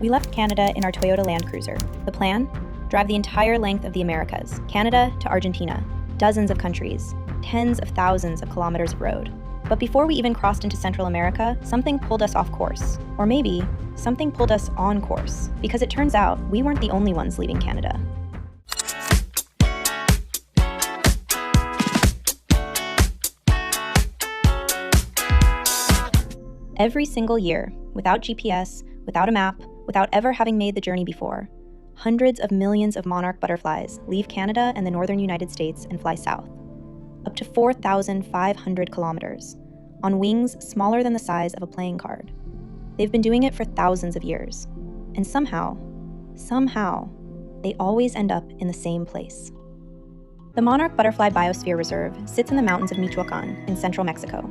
We left Canada in our Toyota Land Cruiser. The plan? Drive the entire length of the Americas, Canada to Argentina, dozens of countries, tens of thousands of kilometers of road. But before we even crossed into Central America, something pulled us off course. Or maybe, something pulled us on course, because it turns out we weren't the only ones leaving Canada. Every single year, without GPS, without a map, without ever having made the journey before, hundreds of millions of monarch butterflies leave Canada and the northern United States and fly south, up to 4,500 kilometers, on wings smaller than the size of a playing card. They've been doing it for thousands of years, and somehow, they always end up in the same place. The Monarch Butterfly Biosphere Reserve sits in the mountains of Michoacán in central Mexico.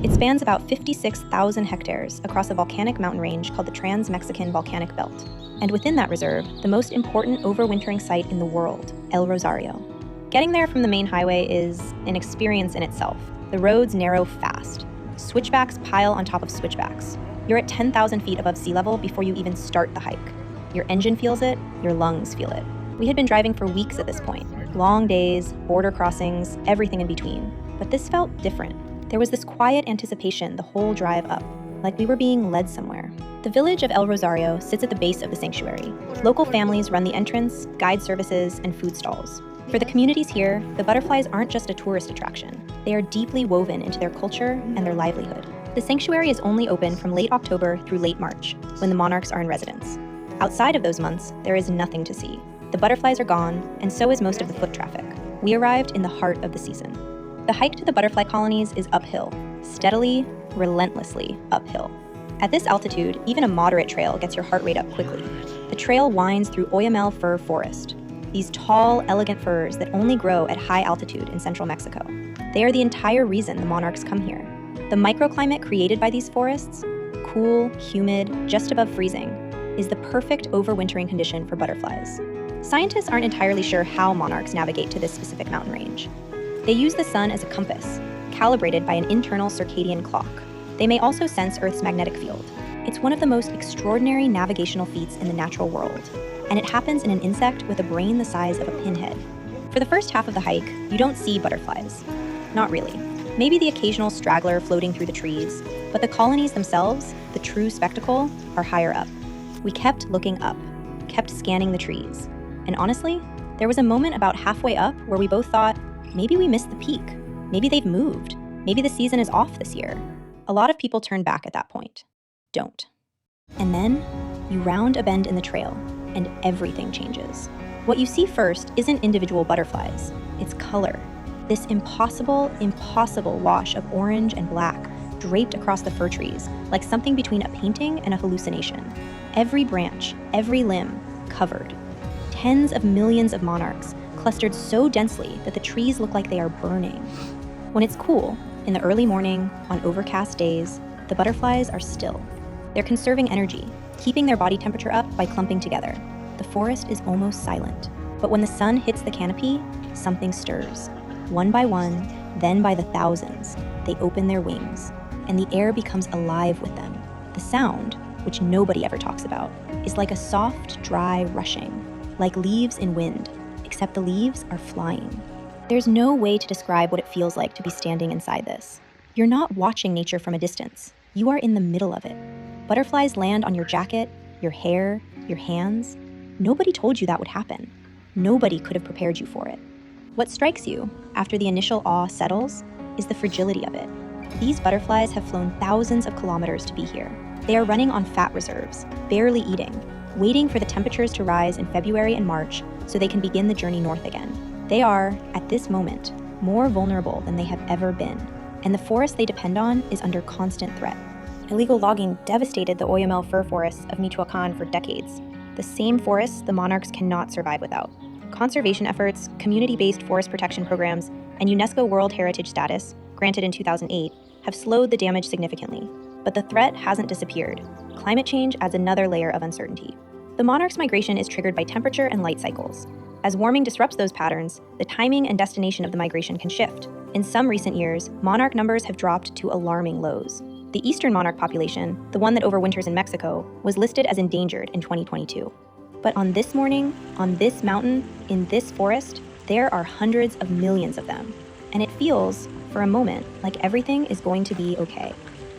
It spans about 56,000 hectares across a volcanic mountain range called the Trans-Mexican Volcanic Belt. And within that reserve, the most important overwintering site in the world, El Rosario. Getting there from the main highway is an experience in itself. The roads narrow fast. Switchbacks pile on top of switchbacks. You're at 10,000 feet above sea level before you even start the hike. Your engine feels it, your lungs feel it. We had been driving for weeks at this point. Long days, border crossings, everything in between. But this felt different. There was this quiet anticipation the whole drive up, like we were being led somewhere. The village of El Rosario sits at the base of the sanctuary. Local families run the entrance, guide services, and food stalls. For the communities here, the butterflies aren't just a tourist attraction. They are deeply woven into their culture and their livelihood. The sanctuary is only open from late October through late March, when the monarchs are in residence. Outside of those months, there is nothing to see. The butterflies are gone, and so is most of the foot traffic. We arrived in the heart of the season. The hike to the butterfly colonies is uphill, steadily, relentlessly uphill. At this altitude, even a moderate trail gets your heart rate up quickly. The trail winds through Oyamel fir forest, these tall, elegant firs that only grow at high altitude in central Mexico. They are the entire reason the monarchs come here. The microclimate created by these forests, cool, humid, just above freezing, is the perfect overwintering condition for butterflies. Scientists aren't entirely sure how monarchs navigate to this specific mountain range. They use the sun as a compass, calibrated by an internal circadian clock. They may also sense Earth's magnetic field. It's one of the most extraordinary navigational feats in the natural world, and it happens in an insect with a brain the size of a pinhead. For the first half of the hike, you don't see butterflies. Not really. Maybe the occasional straggler floating through the trees, but the colonies themselves, the true spectacle, are higher up. We kept looking up, kept scanning the trees, and honestly, there was a moment about halfway up where we both thought, maybe we missed the peak. Maybe they've moved. Maybe the season is off this year. A lot of people turn back at that point. Don't. And then, you round a bend in the trail, and everything changes. What you see first isn't individual butterflies. It's color. This impossible wash of orange and black draped across the fir trees, like something between a painting and a hallucination. Every branch, every limb, covered. Tens of millions of monarchs, clustered so densely that the trees look like they are burning. When it's cool, in the early morning, on overcast days, the butterflies are still. They're conserving energy, keeping their body temperature up by clumping together. The forest is almost silent, but when the sun hits the canopy, something stirs. One by one, then by the thousands, they open their wings, and the air becomes alive with them. The sound, which nobody ever talks about, is like a soft, dry rushing, like leaves in wind, except the leaves are flying. There's no way to describe what it feels like to be standing inside this. You're not watching nature from a distance. You are in the middle of it. Butterflies land on your jacket, your hair, your hands. Nobody told you that would happen. Nobody could have prepared you for it. What strikes you, after the initial awe settles, is the fragility of it. These butterflies have flown thousands of kilometers to be here. They are running on fat reserves, barely eating, waiting for the temperatures to rise in February and March so they can begin the journey north again. They are, at this moment, more vulnerable than they have ever been, and the forest they depend on is under constant threat. Illegal logging devastated the Oyamel fir forests of Michoacán for decades, the same forests the monarchs cannot survive without. Conservation efforts, community-based forest protection programs, and UNESCO World Heritage status, granted in 2008, have slowed the damage significantly. But the threat hasn't disappeared. Climate change adds another layer of uncertainty. The monarch's migration is triggered by temperature and light cycles. As warming disrupts those patterns, the timing and destination of the migration can shift. In some recent years, monarch numbers have dropped to alarming lows. The eastern monarch population, the one that overwinters in Mexico, was listed as endangered in 2022. But on this morning, on this mountain, in this forest, there are hundreds of millions of them. And it feels, for a moment, like everything is going to be okay.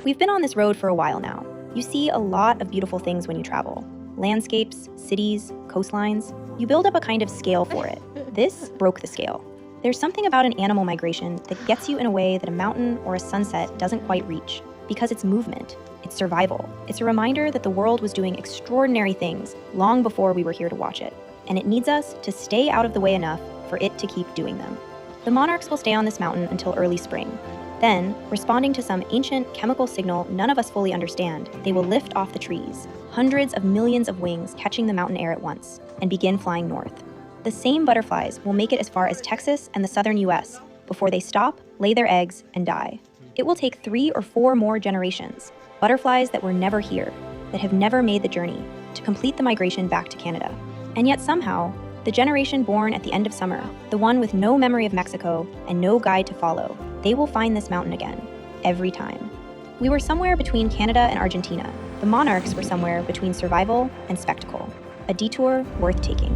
We've been on this road for a while now. You see a lot of beautiful things when you travel. Landscapes, cities, coastlines. You build up a kind of scale for it. This broke the scale. There's something about an animal migration that gets you in a way that a mountain or a sunset doesn't quite reach, because it's movement, it's survival. It's a reminder that the world was doing extraordinary things long before we were here to watch it, and it needs us to stay out of the way enough for it to keep doing them. The monarchs will stay on this mountain until early spring. Then, responding to some ancient chemical signal none of us fully understand, they will lift off the trees, hundreds of millions of wings catching the mountain air at once, and begin flying north. The same butterflies will make it as far as Texas and the southern US before they stop, lay their eggs, and die. It will take 3 or 4 more generations, butterflies that were never here, that have never made the journey, to complete the migration back to Canada. And yet somehow, the generation born at the end of summer, the one with no memory of Mexico and no guide to follow, they will find this mountain again, every time. We were somewhere between Canada and Argentina. The monarchs were somewhere between survival and spectacle, a detour worth taking.